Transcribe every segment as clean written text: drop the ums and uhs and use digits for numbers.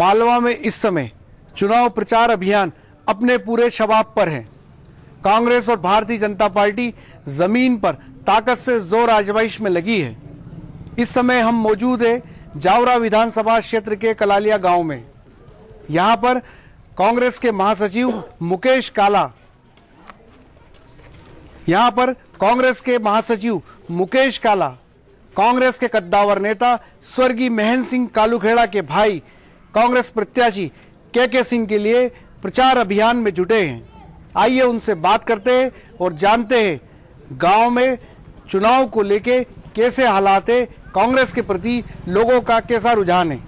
मालवा में इस समय चुनाव प्रचार अभियान अपने पूरे शबाब पर है। कांग्रेस और भारतीय जनता पार्टी जमीन पर ताकत से जोर आजमाइश में लगी है। इस समय हम मौजूद है जावरा विधानसभा क्षेत्र के कलालिया गांव में। यहां पर कांग्रेस के महासचिव मुकेश काला, कांग्रेस के कद्दावर नेता स्वर्गीय महेंद्र सिंह कालूखेड़ा के भाई कांग्रेस प्रत्याशी के सिंह के लिए प्रचार अभियान में जुटे हैं। आइए उनसे बात करते हैं और जानते हैं गांव में चुनाव को लेके कैसे हालात है, कांग्रेस के प्रति लोगों का कैसा रुझान है।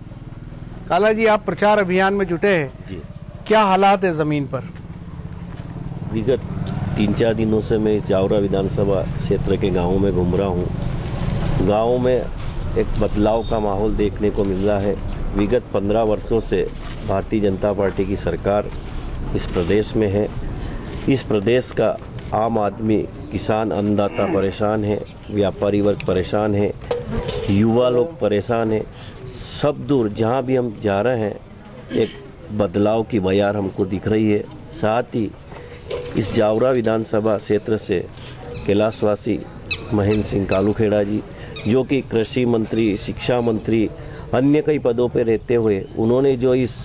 काला जी, आप प्रचार अभियान में जुटे हैं जी, क्या हालात है जमीन पर? विगत 3-4 दिनों से मैं इस जावरा विधानसभा क्षेत्र के गाँव में घूम रहा हूँ। गाँव में एक बदलाव का माहौल देखने को मिल रहा है। विगत 15 वर्षों से भारतीय जनता पार्टी की सरकार इस प्रदेश में है। इस प्रदेश का आम आदमी, किसान, अन्नदाता परेशान है, व्यापारी वर्ग परेशान है, युवा लोग परेशान है। सब दूर जहाँ भी हम जा रहे हैं एक बदलाव की बयार हमको दिख रही है। साथ ही इस जावरा विधानसभा क्षेत्र से कैलाशवासी महेंद्र सिंह कालूखेड़ा जी, जो कि कृषि मंत्री, शिक्षा मंत्री, अन्य कई पदों पर रहते हुए उन्होंने जो इस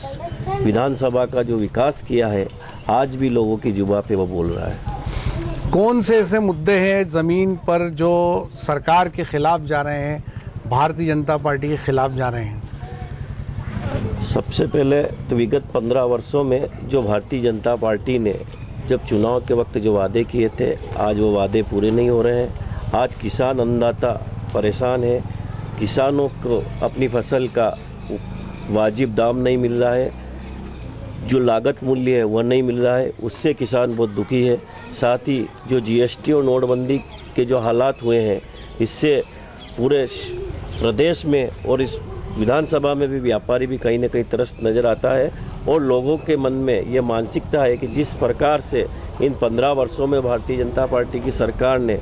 विधानसभा का जो विकास किया है, आज भी लोगों की जुबान पे वो बोल रहा है। कौन से ऐसे मुद्दे हैं जमीन पर जो सरकार के खिलाफ जा रहे हैं, भारतीय जनता पार्टी के खिलाफ जा रहे हैं? सबसे पहले तो विगत 15 वर्षों में जो भारतीय जनता पार्टी ने जब चुनाव के वक्त जो वादे किए थे, आज वो वादे पूरे नहीं हो रहे हैं। आज किसान, अन्नदाता परेशान है। किसानों को अपनी फसल का वाजिब दाम नहीं मिल रहा है, जो लागत मूल्य है वह नहीं मिल रहा है, उससे किसान बहुत दुखी है। साथ ही जो जीएसटी और नोटबंदी के जो हालात हुए हैं, इससे पूरे प्रदेश में और इस विधानसभा में भी व्यापारी भी कहीं न कहीं त्रस्त नज़र आता है। और लोगों के मन में ये मानसिकता है कि जिस प्रकार से इन 15 वर्षों में भारतीय जनता पार्टी की सरकार ने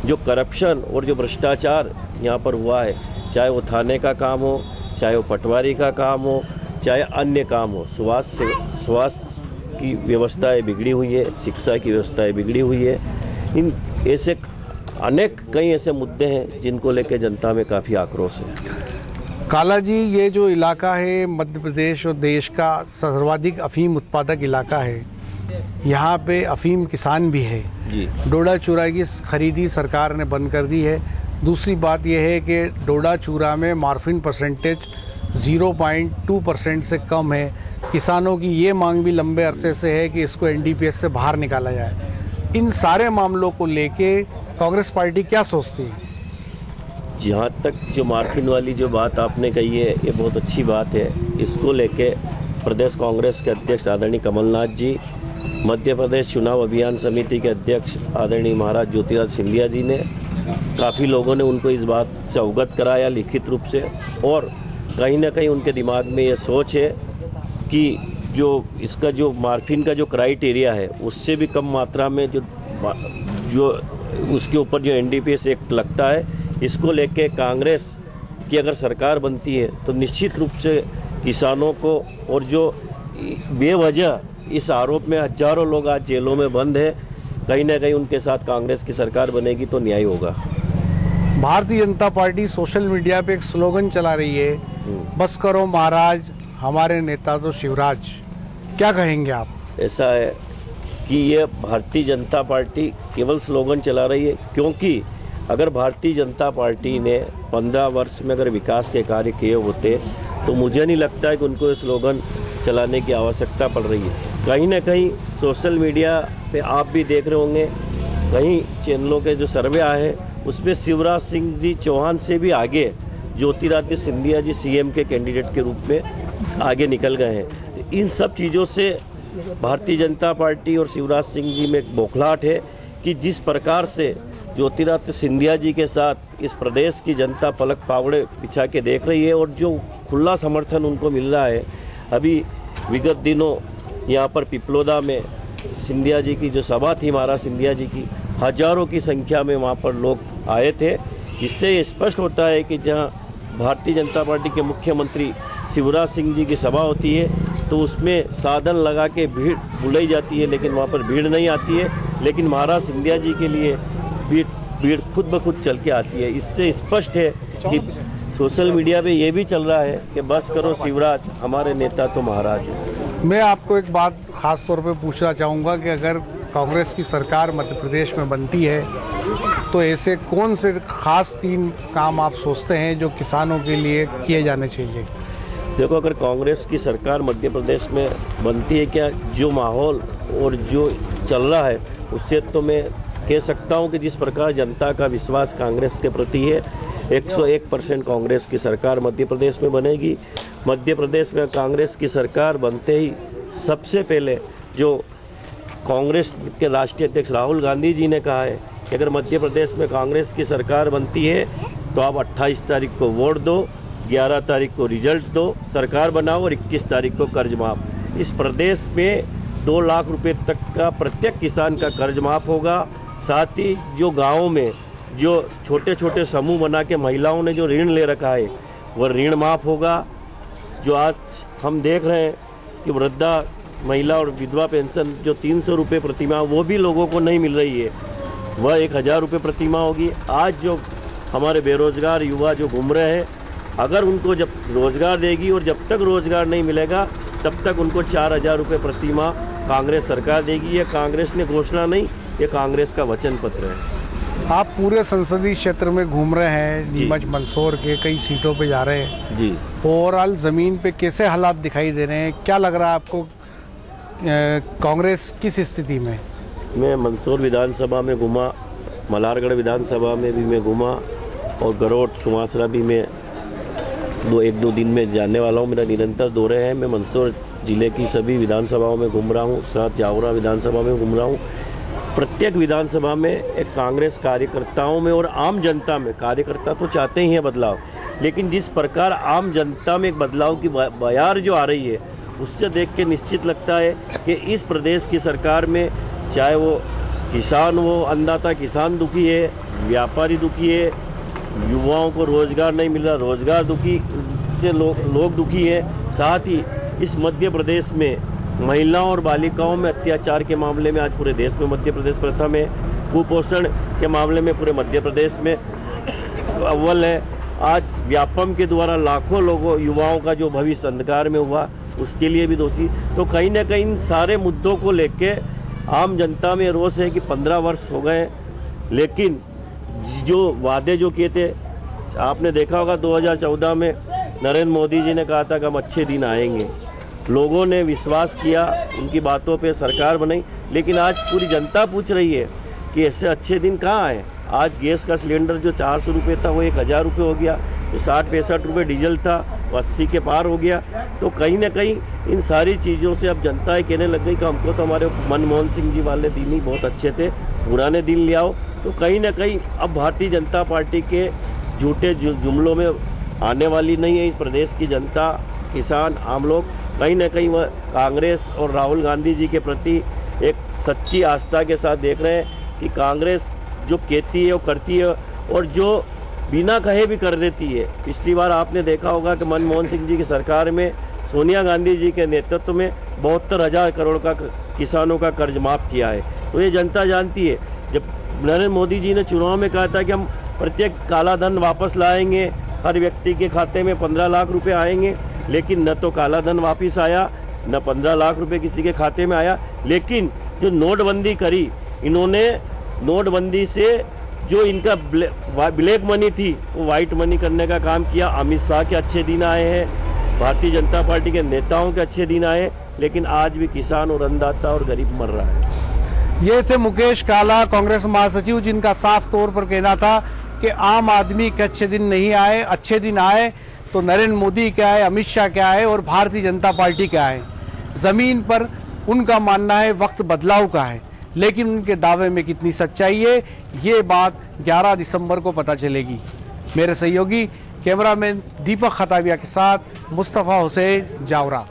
जो करप्शन और जो भ्रष्टाचार यहाँ पर हुआ है, चाहे वो थाने का काम हो, चाहे वो पटवारी का काम हो, चाहे अन्य काम हो, स्वास्थ्य की व्यवस्थाएं बिगड़ी हुई है, शिक्षा की व्यवस्थाएं बिगड़ी हुई है। इन ऐसे अनेक कई ऐसे मुद्दे हैं जिनको लेकर जनता में काफ़ी आक्रोश है। काला जी, ये जो इलाका है मध्य प्रदेश और देश का सर्वाधिक अफीम उत्पादक इलाका है। यहाँ पे अफीम किसान भी है जी। डोडा चूरा की खरीदी सरकार ने बंद कर दी है। दूसरी बात यह है कि डोडा चूरा में मार्फिन परसेंटेज 0.2% से कम है। किसानों की ये मांग भी लंबे अरसे से है कि इसको एनडीपीएस से बाहर निकाला जाए। इन सारे मामलों को लेके कांग्रेस पार्टी क्या सोचती है? जहाँ तक जो मार्फिन वाली जो बात आपने कही है, ये बहुत अच्छी बात है। इसको लेके प्रदेश कांग्रेस के अध्यक्ष आदरणीय कमलनाथ जी, मध्य प्रदेश चुनाव अभियान समिति के अध्यक्ष आदरणीय महाराज ज्योतिरादित्य सिंधिया जी ने, काफ़ी लोगों ने उनको इस बात से अवगत कराया लिखित रूप से। और कहीं ना कहीं उनके दिमाग में ये सोच है कि जो इसका जो मार्फिन का जो क्राइटेरिया है, उससे भी कम मात्रा में जो उसके ऊपर जो एनडीपीएस एक्ट लगता है, इसको लेके कांग्रेस की अगर सरकार बनती है तो निश्चित रूप से किसानों को, और जो बेवजह इस आरोप में हजारों लोग आज जेलों में बंद है, कहीं ना कहीं उनके साथ कांग्रेस की सरकार बनेगी तो न्याय होगा। Bharatiya Janata party social media पे एक स्लोगन चला रही है, बस करो महाराज, हमारे नेता तो शिवराज। क्या कहेंगे आप? ऐसा है कि ये भारतीय जनता पार्टी केवल स्लोगन चला रही है, क्योंकि अगर भारतीय जनता पार्टी ने 15 वर्ष में अगर विकास के कार्य किए होते तो मुझे नहीं लगता है कि उनको ये स्लोगन चलाने की आवश्यकता पड़ रही है। कहीं ना कहीं सोशल मीडिया पे आप भी देख रहे होंगे, कई चैनलों के जो सर्वे आए हैं उसमें शिवराज सिंह जी चौहान से भी आगे ज्योतिरादित्य सिंधिया जी सीएम के कैंडिडेट के रूप में आगे निकल गए हैं। इन सब चीज़ों से भारतीय जनता पार्टी और शिवराज सिंह जी में एक बौखलाहट है कि जिस प्रकार से ज्योतिरादित्य सिंधिया जी के साथ इस प्रदेश की जनता पलक पावड़े बिछा के देख रही है, और जो खुला समर्थन उनको मिल रहा है। अभी विगत दिनों यहाँ पर पिपलोदा में सिंधिया जी की जो सभा थी, महाराज सिंधिया जी की, हजारों की संख्या में वहाँ पर लोग आए थे। इससे ये स्पष्ट होता है कि जहाँ भारतीय जनता पार्टी के मुख्यमंत्री शिवराज सिंह जी की सभा होती है तो उसमें साधन लगा के भीड़ बुलाई जाती है, लेकिन वहाँ पर भीड़ नहीं आती है। लेकिन महाराज सिंधिया जी के लिए भीड़ खुद ब खुद चल के आती है। इससे स्पष्ट है कि सोशल मीडिया पे ये भी चल रहा है कि बस करो शिवराज, हमारे नेता तो महाराज है। मैं आपको एक बात खास तौर पे पूछना चाहूँगा कि अगर कांग्रेस की सरकार मध्य प्रदेश में बनती है तो ऐसे कौन से खास 3 काम आप सोचते हैं जो किसानों के लिए किए जाने चाहिए? देखो, अगर कांग्रेस की सरकार मध्य प्रदेश में बनती है, क्या जो माहौल और जो चल रहा है उससे तो मैं कह सकता हूं कि जिस प्रकार जनता का विश्वास कांग्रेस के प्रति है, 101% कांग्रेस की सरकार मध्य प्रदेश में बनेगी। मध्य प्रदेश में कांग्रेस की सरकार बनते ही सबसे पहले जो कांग्रेस के राष्ट्रीय अध्यक्ष राहुल गांधी जी ने कहा है कि अगर मध्य प्रदेश में कांग्रेस की सरकार बनती है तो आप 28 तारीख को वोट दो, 11 तारीख को रिजल्ट दो, सरकार बनाओ और 21 तारीख को कर्ज माफ। इस प्रदेश में 2 लाख रुपए तक का प्रत्येक किसान का कर्ज माफ होगा। साथ ही जो गाँव में जो छोटे छोटे समूह बना के महिलाओं ने जो ऋण ले रखा है वह ऋण माफ होगा। जो आज हम देख रहे हैं कि वृद्धा महिला और विधवा पेंशन जो 300 रुपये प्रतिमाह वो भी लोगों को नहीं मिल रही है, वह 1000 रुपये प्रतिमाह होगी। आज जो हमारे बेरोजगार युवा जो घूम रहे हैं, अगर उनको जब रोजगार देगी और जब तक रोजगार नहीं मिलेगा तब तक उनको 4000 रुपये प्रतिमाह कांग्रेस सरकार देगी। ये कांग्रेस ने घोषणा नहीं, ये कांग्रेस का वचन पत्र है। आप पूरे संसदीय क्षेत्र में घूम रहे हैं, नीमच मंदसौर के कई सीटों पे जा रहे हैं जी। ओवरऑल ज़मीन पे कैसे हालात दिखाई दे रहे हैं? क्या लग रहा है आपको कांग्रेस किस स्थिति में? मैं मंदसौर विधानसभा में घूमा, मल्हारगढ़ विधानसभा में भी मैं घूमा और गरोट सुमासरा भी मैं 1-2 दिन में जाने वाला हूँ। मेरा निरंतर दौरे हैं। मैं मंदसौर जिले की सभी विधानसभाओं में घूम रहा हूँ, साथ जावरा विधानसभा में घूम रहा हूँ। प्रत्येक विधानसभा में एक कांग्रेस कार्यकर्ताओं में और आम जनता में, कार्यकर्ता तो चाहते ही हैं बदलाव, लेकिन जिस प्रकार आम जनता में एक बदलाव की बयार जो आ रही है उससे देख के निश्चित लगता है कि इस प्रदेश की सरकार में चाहे वो किसान हो, अन्नदाता किसान दुखी है, व्यापारी दुखी है, युवाओं को रोजगार नहीं मिल रहा, रोजगार दुखी से लोग दुखी है। साथ ही इस मध्य प्रदेश में महिलाओं और बालिकाओं में अत्याचार के मामले में आज पूरे देश में मध्य प्रदेश प्रथम है। कुपोषण के मामले में पूरे मध्य प्रदेश में अव्वल है। आज व्यापम के द्वारा लाखों लोगों युवाओं का जो भविष्य अंधकार में हुआ उसके लिए भी दोषी। तो कहीं ना कहीं इन सारे मुद्दों को लेके आम जनता में रोष है कि 15 वर्ष हो गए, लेकिन जो वादे जो किए थे, आपने देखा होगा 2014 में नरेंद्र मोदी जी ने कहा था कि हम अच्छे दिन आएंगे। लोगों ने विश्वास किया, उनकी बातों पे सरकार बनाई, लेकिन आज पूरी जनता पूछ रही है कि ऐसे अच्छे दिन कहाँ आए। आज गैस का सिलेंडर जो 400 रुपये था वो 1000 रुपये हो गया, तो 60-65 रुपये डीजल था वो 80 के पार हो गया। तो कहीं ना कहीं इन सारी चीज़ों से अब जनता ये कहने लग गई कि हमको तो हमारे मनमोहन सिंह जी वाले दिन ही बहुत अच्छे थे, पुराने दिन ले आओ। तो कहीं ना कहीं अब भारतीय जनता पार्टी के झूठे जुमलों में आने वाली नहीं है इस प्रदेश की जनता, किसान, आम लोग। कहीं ना कहीं वह कांग्रेस और राहुल गांधी जी के प्रति एक सच्ची आस्था के साथ देख रहे हैं कि कांग्रेस जो कहती है वो करती है और जो बिना कहे भी कर देती है। पिछली बार आपने देखा होगा कि मनमोहन सिंह जी की सरकार में सोनिया गांधी जी के नेतृत्व में 72,000 करोड़ का किसानों का कर्ज माफ़ किया है। तो ये जनता जानती है। जब नरेंद्र मोदी जी ने चुनाव में कहा था कि हम प्रत्येक काला धन वापस लाएंगे, हर व्यक्ति के खाते में 15 लाख रुपए आएंगे, लेकिन न तो काला धन वापस आया, न 15 लाख रुपए किसी के खाते में आया। लेकिन जो नोटबंदी करी इन्होंने, नोटबंदी से जो इनका ब्लैक मनी थी वो वाइट मनी करने का काम किया। अमित शाह के अच्छे दिन आए हैं, भारतीय जनता पार्टी के नेताओं के अच्छे दिन आए, लेकिन आज भी किसान और अन्नदाता और गरीब मर रहा है। ये थे मुकेश काला, कांग्रेस महासचिव, जिनका साफ तौर पर कहना था कि आम आदमी के अच्छे दिन नहीं आए, अच्छे दिन आए तो नरेंद्र मोदी क्या है, अमित शाह क्या है और भारतीय जनता पार्टी क्या है। जमीन पर उनका मानना है वक्त बदलाव का है, लेकिन उनके दावे में कितनी सच्चाई है ये बात 11 दिसंबर को पता चलेगी। मेरे सहयोगी कैमरामैन दीपक खताबिया के साथ मुस्तफ़ा हुसैन, जावरा।